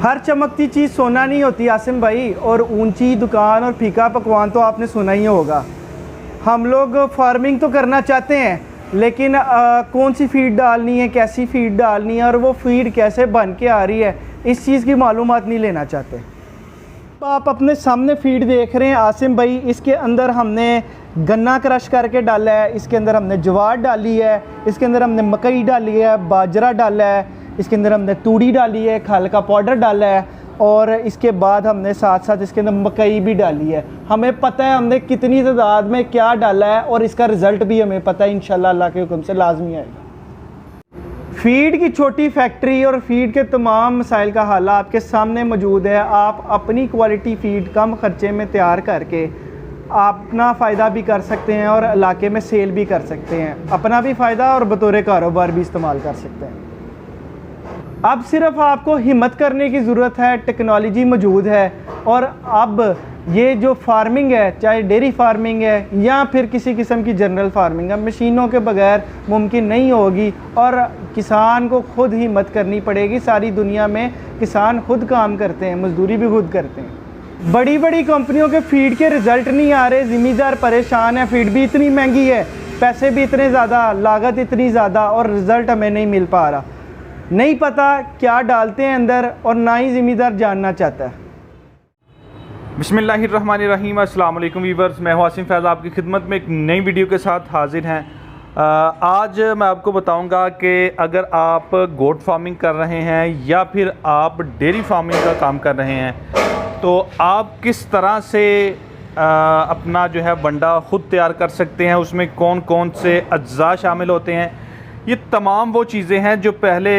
हर चमकती चीज़ सोना नहीं होती आसिम भाई, और ऊंची दुकान और फीका पकवान तो आपने सुना ही होगा। हम लोग फार्मिंग तो करना चाहते हैं, लेकिन कौन सी फीड डालनी है, कैसी फीड डालनी है और वो फीड कैसे बन के आ रही है, इस चीज़ की मालूमात नहीं लेना चाहते। आप अपने सामने फीड देख रहे हैं आसिम भाई, इसके अंदर हमने गन्ना क्रश करके डाला है, इसके अंदर हमने ज्वार डाली है, इसके अंदर हमने मकई डाली है, बाजरा डाला है, इसके अंदर हमने तूड़ी डाली है, खल का पाउडर डाला है, और इसके बाद हमने साथ साथ इसके अंदर मकई भी डाली है। हमें पता है हमने कितनी तादाद में क्या डाला है और इसका रिज़ल्ट भी हमें पता है, इंशाल्लाह अल्लाह के हुक्म से लाजमी आएगा। फीड की छोटी फैक्ट्री और फीड के तमाम मसाइल का हल आपके सामने मौजूद है। आप अपनी क्वालिटी फीड कम खर्चे में तैयार करके अपना फ़ायदा भी कर सकते हैं और इलाके में सेल भी कर सकते हैं, अपना भी फ़ायदा और बतौर कारोबार भी इस्तेमाल कर सकते हैं। अब सिर्फ आपको हिम्मत करने की ज़रूरत है, टेक्नोलॉजी मौजूद है, और अब ये जो फार्मिंग है, चाहे डेयरी फार्मिंग है या फिर किसी किस्म की जनरल फार्मिंग है, मशीनों के बगैर मुमकिन नहीं होगी और किसान को खुद हिम्मत करनी पड़ेगी। सारी दुनिया में किसान खुद काम करते हैं, मजदूरी भी खुद करते हैं। बड़ी बड़ी कंपनियों के फीड के रिज़ल्ट नहीं आ रहे, ज़मींदार परेशान है, फीड भी इतनी महंगी है, पैसे भी इतने ज़्यादा, लागत इतनी ज़्यादा और रिज़ल्ट हमें नहीं मिल पा रहा। नहीं पता क्या डालते हैं अंदर और ना ही ज़मींदार जानना चाहता है। बिस्मिल्लाहिर्रहमानिर्रहीम, अस्सलाम वालेकुम वीवर्स, मैं हूं आसिम फैज़ आपकी खिदमत में एक नई वीडियो के साथ हाजिर हैं। आज मैं आपको बताऊंगा कि अगर आप गोट फार्मिंग कर रहे हैं या फिर आप डेयरी फार्मिंग का काम कर रहे हैं तो आप किस तरह से अपना जो है बंडा ख़ुद तैयार कर सकते हैं, उसमें कौन कौन से अज्जा शामिल होते हैं। ये तमाम वो चीज़ें हैं जो पहले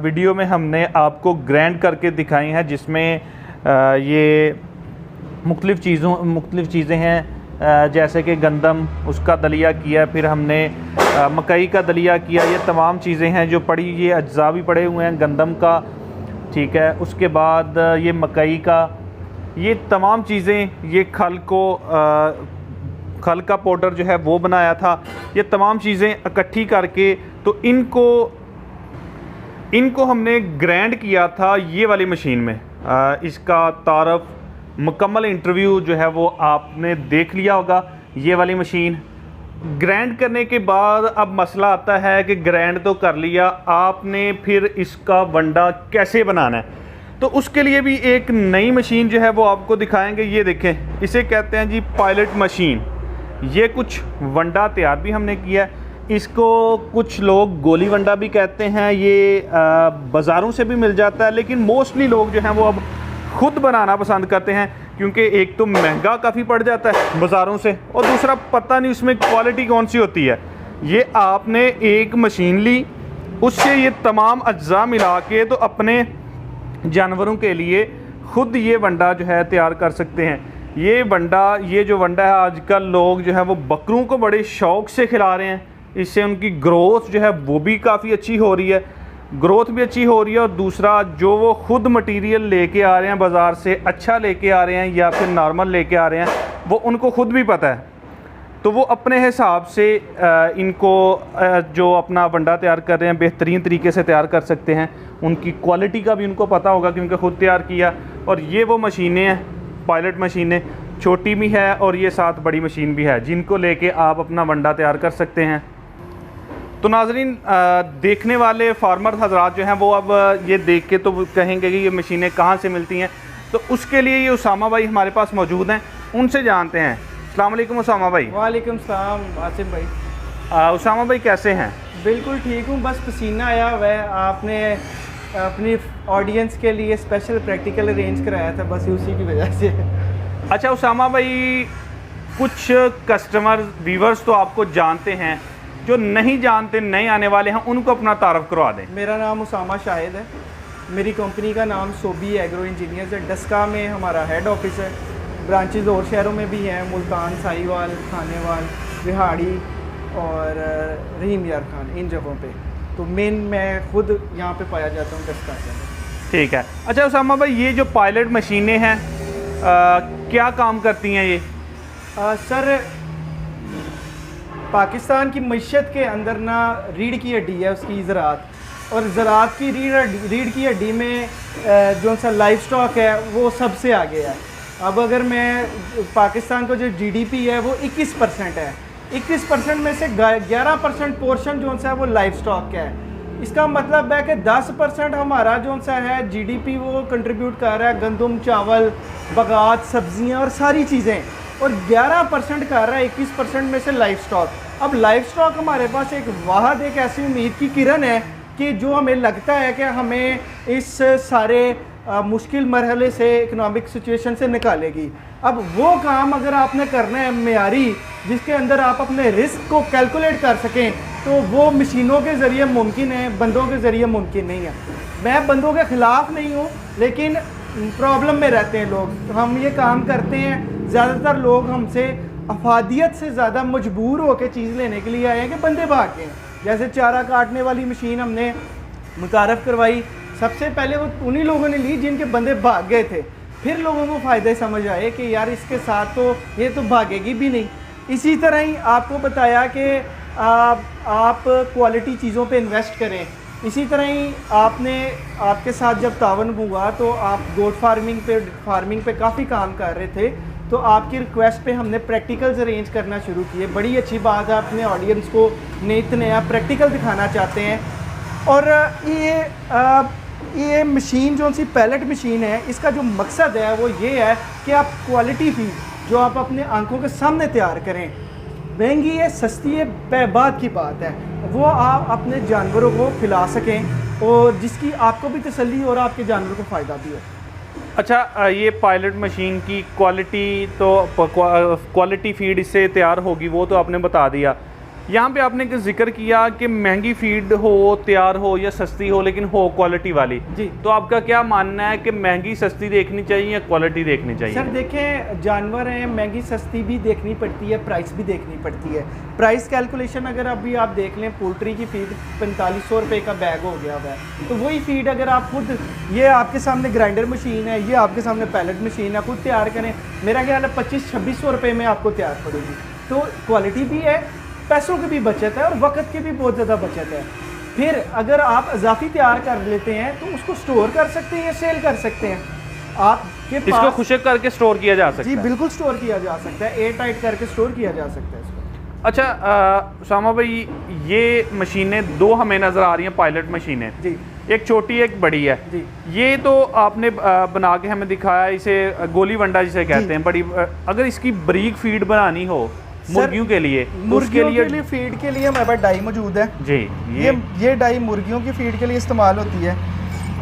वीडियो में हमने आपको ग्राइंड करके दिखाई हैं, जिसमें ये मुख्तलिफ़ चीज़ें हैं, जैसे कि गंदम, उसका दलिया किया, फिर हमने मकई का दलिया किया। ये तमाम चीज़ें हैं जो पड़ी, ये अज्जा भी पड़े हुए हैं गंदम का, ठीक है। उसके बाद ये मकई का, ये तमाम चीज़ें, ये खल का पाउडर जो है वो बनाया था। ये तमाम चीज़ें इकट्ठी करके तो इनको हमने ग्राइंड किया था ये वाली मशीन में। इसका तारफ़ मुकम्मल इंटरव्यू जो है वो आपने देख लिया होगा। ये वाली मशीन ग्राइंड करने के बाद अब मसला आता है कि ग्राइंड तो कर लिया, आपने फिर इसका वंडा कैसे बनाना है। तो उसके लिए भी एक नई मशीन जो है वो आपको दिखाएंगे। ये देखें, इसे कहते हैं जी पायलट मशीन। ये कुछ वंडा तैयार भी हमने किया है, इसको कुछ लोग गोली वंडा भी कहते हैं। ये बाज़ारों से भी मिल जाता है, लेकिन मोस्टली लोग जो हैं वो अब खुद बनाना पसंद करते हैं, क्योंकि एक तो महंगा काफ़ी पड़ जाता है बाज़ारों से, और दूसरा पता नहीं उसमें क्वालिटी कौन सी होती है। ये आपने एक मशीन ली, उससे ये तमाम अज्जा मिला के तो अपने जानवरों के लिए ख़ुद ये वंडा जो है तैयार कर सकते हैं। ये जो वंडा है आजकल लोग जो है वो बकरों को बड़े शौक़ से खिला रहे हैं। इससे उनकी ग्रोथ जो है वो भी काफ़ी अच्छी हो रही है, और दूसरा जो वो ख़ुद मटेरियल लेके आ रहे हैं बाज़ार से, अच्छा लेके आ रहे हैं या फिर नॉर्मल लेके आ रहे हैं, वो उनको ख़ुद भी पता है। तो वो अपने हिसाब से इनको जो अपना वंडा तैयार कर रहे हैं बेहतरीन तरीके से तैयार कर सकते हैं। उनकी क्वालिटी का भी उनको पता होगा क्योंकि ख़ुद तैयार किया। और ये वो मशीनें हैं, पायलट मशीनें, छोटी भी है और ये साथ बड़ी मशीन भी है, जिनको लेके आप अपना वंडा तैयार कर सकते हैं। तो नाज़रीन, देखने वाले फार्मर हज़रात जो हैं वो अब ये देख के तो कहेंगे कि ये मशीनें कहाँ से मिलती हैं। तो उसके लिए ये उसामा भाई हमारे पास मौजूद हैं, उनसे जानते हैं। अस्सलाम वालेकुम उसामा भाई। वालेकुम सलाम आसिम भाई। उसामा भाई कैसे हैं? बिल्कुल ठीक हूँ, बस पसीना आया हुआ है। आपने अपनी ऑडियंस के लिए स्पेशल प्रैक्टिकल अरेंज कराया था, बस उसी की वजह से। अच्छा उसामा भाई, कुछ कस्टमर व्यूवर्स तो आपको जानते हैं, जो नहीं जानते, नए आने वाले हैं, उनको अपना तारफ़ करवा दें। मेरा नाम उसामा शाहिद है, मेरी कंपनी का नाम सोबी एग्रो इंजीनियर्स है। डस्का में हमारा हेड ऑफिस है, ब्रांचेज़ और शहरों में भी हैं, मुल्तान, साहिवाल, खानेवाल, रिहाड़ी और रहीम यार खान, इन जगहों पे। तो मेन मैं खुद यहाँ पे पाया जाता हूँ डस्का के अंदर। ठीक है। अच्छा उसामा भाई, ये जो पायलट मशीनें हैं क्या काम करती हैं ये? सर, पाकिस्तान की मईशत के अंदर ना रीढ़ की हड्डी है उसकी ज़राअत, और ज़राअत की रीढ़ की हड्डी में जो सा लाइफ स्टॉक है वो सबसे आगे है। अब अगर मैं पाकिस्तान का जो जीडीपी है वो 21% है, 21% में से 11% पोर्शन जो सा है वो लाइफ स्टॉक का है। इसका मतलब है कि 10% हमारा जो सा है जीडीपी वो कंट्रीब्यूट कर रहा है गंदम, चावल, बगात, सब्जियां और सारी चीज़ें, और 11% कर रहा है 21% में से लाइफ स्टॉक। अब लाइफ स्टॉक हमारे पास एक वाहद एक ऐसी उम्मीद की किरण है कि जो हमें लगता है कि हमें इस सारे मुश्किल मरहले से, इकोनॉमिक सिचुएशन से निकालेगी। अब वो काम अगर आपने करना है मेयारी, जिसके अंदर आप अपने रिस्क को कैलकुलेट कर सकें, तो वो मशीनों के ज़रिए मुमकिन है, बंदों के ज़रिए मुमकिन नहीं है। मैं बंदों के ख़िलाफ़ नहीं हूँ, लेकिन प्रॉब्लम में रहते हैं लोग। हम ये काम करते हैं, ज़्यादातर लोग हमसे अफादियत से ज़्यादा मजबूर होकर चीज़ लेने के लिए आए हैं कि बंदे भाग गए हैं। जैसे चारा काटने वाली मशीन हमने मुतारफ़ करवाई, सबसे पहले वो उन्हीं लोगों ने ली जिनके बंदे भाग गए थे। फिर लोगों को फ़ायदे समझ आए कि यार इसके साथ तो ये तो भागेगी भी नहीं। इसी तरह ही आपको बताया कि आप क्वालिटी चीज़ों पे इन्वेस्ट करें। इसी तरह ही आपके साथ जब तावन हुआ तो आप गोट फार्मिंग पे काफ़ी काम कर रहे थे, तो आपकी रिक्वेस्ट पे हमने प्रैक्टिकल्स अरेंज करना शुरू किए। बड़ी अच्छी बात है, अपने ऑडियंस को नया प्रैक्टिकल दिखाना चाहते हैं। और ये मशीन जो सी पैलेट मशीन है, इसका जो मकसद है वो ये है कि आप क्वालिटी फीड जो आप अपने आंखों के सामने तैयार करें, महंगी है, सस्ती है, बात की बात है, वो आप अपने जानवरों को खिला सकें और जिसकी आपको भी तसल्ली हो और आपके जानवरों को फ़ायदा भी हो। अच्छा, ये पायलट मशीन की क्वालिटी फीड इससे तैयार होगी, वो तो आपने बता दिया। यहाँ पे आपने जिक्र किया कि महंगी फीड हो, तैयार हो या सस्ती हो, लेकिन हो क्वालिटी वाली जी। तो आपका क्या मानना है कि महंगी सस्ती देखनी चाहिए या क्वालिटी देखनी चाहिए? सर देखें, जानवर हैं, महंगी सस्ती भी देखनी पड़ती है, प्राइस भी देखनी पड़ती है। प्राइस कैलकुलेशन अगर अभी आप देख लें, पोल्ट्री की फीड 4500 रुपये का बैग हो गया हुआ है, तो वही फीड अगर आप खुद, ये आपके सामने ग्राइंडर मशीन है, ये आपके सामने पैलेट मशीन है, खुद तैयार करें, मेरा ख्याल है 2500-2600 रुपये में आपको तैयार पड़ेगी। तो क्वालिटी भी है, पैसों की भी बचत है और वक्त की भी बहुत ज़्यादा बचत है। फिर अगर आप इजाफी तैयार कर लेते हैं तो उसको स्टोर कर सकते हैं या सेल कर सकते हैं। आपके पास इसको खुशक करके स्टोर किया जा सकता जी है? बिल्कुल स्टोर किया जा सकता है, एयर टाइट करके स्टोर किया जा सकता है इसको। अच्छा उसामा भाई, ये मशीनें दो हमें नज़र आ रही हैं, पायलट मशीनें जी, एक छोटी एक बड़ी है जी। ये तो आपने बना के हमें दिखाया, इसे गोली वंडा जिसे कहते हैं, बड़ी। अगर इसकी बरीक फीड बनानी हो मुर्गियों के लिए, मुर्गियों के लिए फीड के लिए हमारे पास डाई मौजूद है जी। ये डाई मुर्गियों की फीड के लिए इस्तेमाल होती है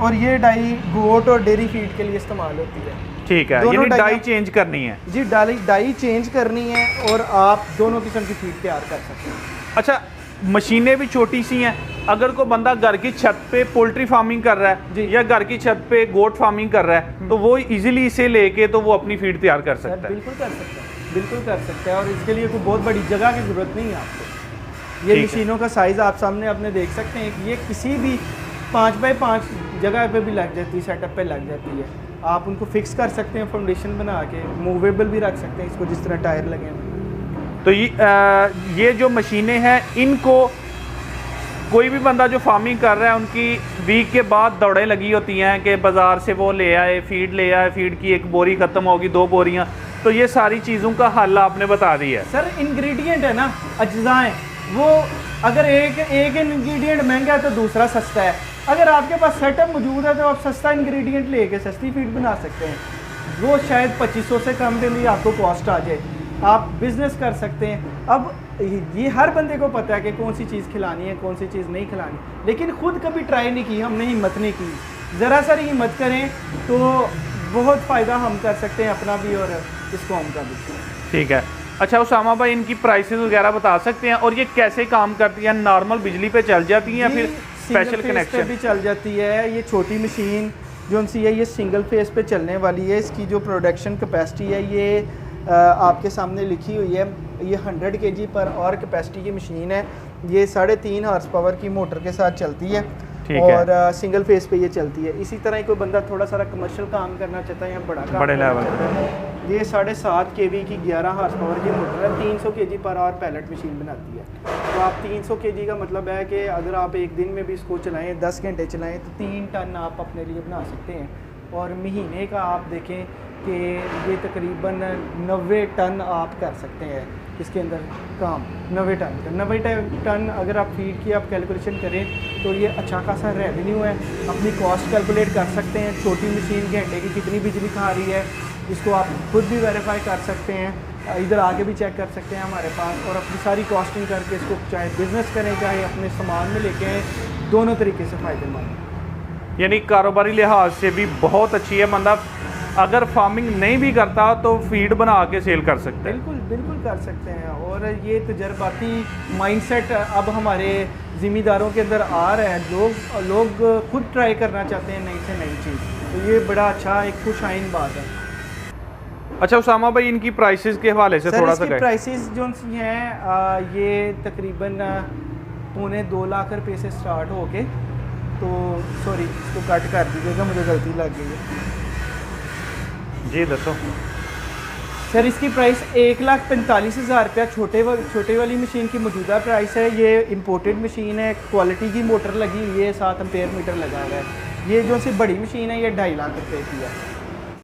और ये डाई गोट और डेयरी फीड के लिए इस्तेमाल होती है। ठीक है, यानी डाई चेंज करनी है जी, डाई चेंज करनी है और आप दोनों किस्म की फीड तैयार कर सकते हैं। अच्छा, मशीनें भी छोटी सी हैं, अगर कोई बंदा घर की छत पे पोल्ट्री फार्मिंग कर रहा है या घर की छत पे गोट फार्मिंग कर रहा है, तो वो इजीली इसे लेके तो वो अपनी फीड तैयार कर सकता है? बिल्कुल कर सकता है, बिल्कुल कर सकता है। और इसके लिए कोई बहुत बड़ी जगह की ज़रूरत नहीं है आपको। ये मशीनों का साइज़ आप सामने अपने देख सकते हैं कि ये किसी भी 5x5 जगह पे भी लग जाती है, सेटअप पे लग जाती है। आप उनको फिक्स कर सकते हैं, फाउंडेशन बना के मूवेबल भी रख सकते हैं इसको, जिस तरह टायर लगे हैं। तो ये जो मशीनें हैं, इनको कोई भी बंदा जो फार्मिंग कर रहा है, उनकी वीक के बाद दौड़ें लगी होती हैं कि बाज़ार से वो ले आए, फीड ले आए, फीड की एक बोरी ख़त्म होगी, 2 बोरियां, तो ये सारी चीज़ों का हल आपने बता दिया है। सर इंग्रेडिएंट है ना, अज्जा हैं वो, अगर एक इंग्रेडिएंट महंगा है तो दूसरा सस्ता है। अगर आपके पास सेटअप मौजूद है तो आप सस्ता इंग्रेडिएंट लेके सस्ती फीड बना सकते हैं। वो शायद 2500 से कम के लिए आपको कॉस्ट आ जाए, आप बिज़नेस कर सकते हैं। अब ये हर बंदे को पता है कि कौन सी चीज़ खिलानी है, कौन सी चीज़ नहीं खिलानी, लेकिन खुद कभी ट्राई नहीं की, हमने हिम्मत नहीं की। ज़रा सा हिम्मत करें तो बहुत फ़ायदा हम कर सकते हैं, अपना भी और इस कौम का भी। ठीक है। अच्छा उसामा भाई, इनकी प्राइसेस वगैरह बता सकते हैं और ये कैसे काम करती है? नॉर्मल बिजली पे चल जाती है या फिर स्पेशल कनेक्शन भी चल जाती है? ये छोटी मशीन जो सी है ये सिंगल फेस पे चलने वाली है। इसकी जो प्रोडक्शन कैपेसिटी है ये आपके सामने लिखी हुई है, ये 100 kg पर और कैपेसिटी की मशीन है। ये 3.5 हॉर्स पावर की मोटर के साथ चलती है ठीक और है। सिंगल फेस पे ये चलती है। इसी तरह ही कोई बंदा थोड़ा सारा कमर्शियल काम करना चाहता है या बड़ा काम बड़े करना लेवल चाहता है, ये 7.5 kV की 11 हार्स पावर की मोटर है, 300 kg per hour palette machine बनाती है। तो आप 300 kg का मतलब है कि अगर आप एक दिन में भी इसको चलाएं, 10 घंटे चलाएं, तो 3 टन आप अपने लिए बना सकते हैं। और महीने का आप देखें कि ये तकरीबन 90 टन आप कर सकते हैं इसके अंदर काम। 90 टन अगर आप फीड की आप कैलकुलेशन करें तो ये अच्छा खासा रेवेन्यू है। अपनी कॉस्ट कैलकुलेट कर सकते हैं, छोटी मशीन घंटे की कितनी बिजली खा रही है, इसको आप खुद भी वेरीफाई कर सकते हैं, इधर आके भी चेक कर सकते हैं हमारे पास, और अपनी सारी कॉस्टिंग करके इसको चाहे बिज़नेस करें चाहे अपने सामान में लेके आएँ, दोनों तरीके से फ़ायदेमंद है। यानी कारोबारी लिहाज से भी बहुत अच्छी है, मतलब अगर फार्मिंग नहीं भी करता तो फीड बना के सेल कर सकते हैं। बिल्कुल बिल्कुल कर सकते हैं। और ये तजर्बाती माइंडसेट अब हमारे ज़िम्मेदारों के अंदर आ रहा है, लोग खुद ट्राई करना चाहते हैं नई से नई चीज़, तो ये बड़ा अच्छा एक खुशाइन बात है। अच्छा उसामा भाई, इनकी प्राइसेस के हवाले से थोड़ा सा प्राइसेस जो सी हैं ये तकरीबन 2.25 लाख रुपए से स्टार्ट हो के, तो सॉरी इसको कट कर दीजिएगा, मुझे गलती लग गई है जी। दसो सर, इसकी प्राइस 1,45,000 रुपया छोटे वाली मशीन की मौजूदा प्राइस है। ये इंपोर्टेड मशीन है, क्वालिटी की मोटर लगी हुई है, 7 एम्पेयर मीटर लगा हुआ है। ये जो सी बड़ी मशीन है ये 2.5 लाख रुपए की है।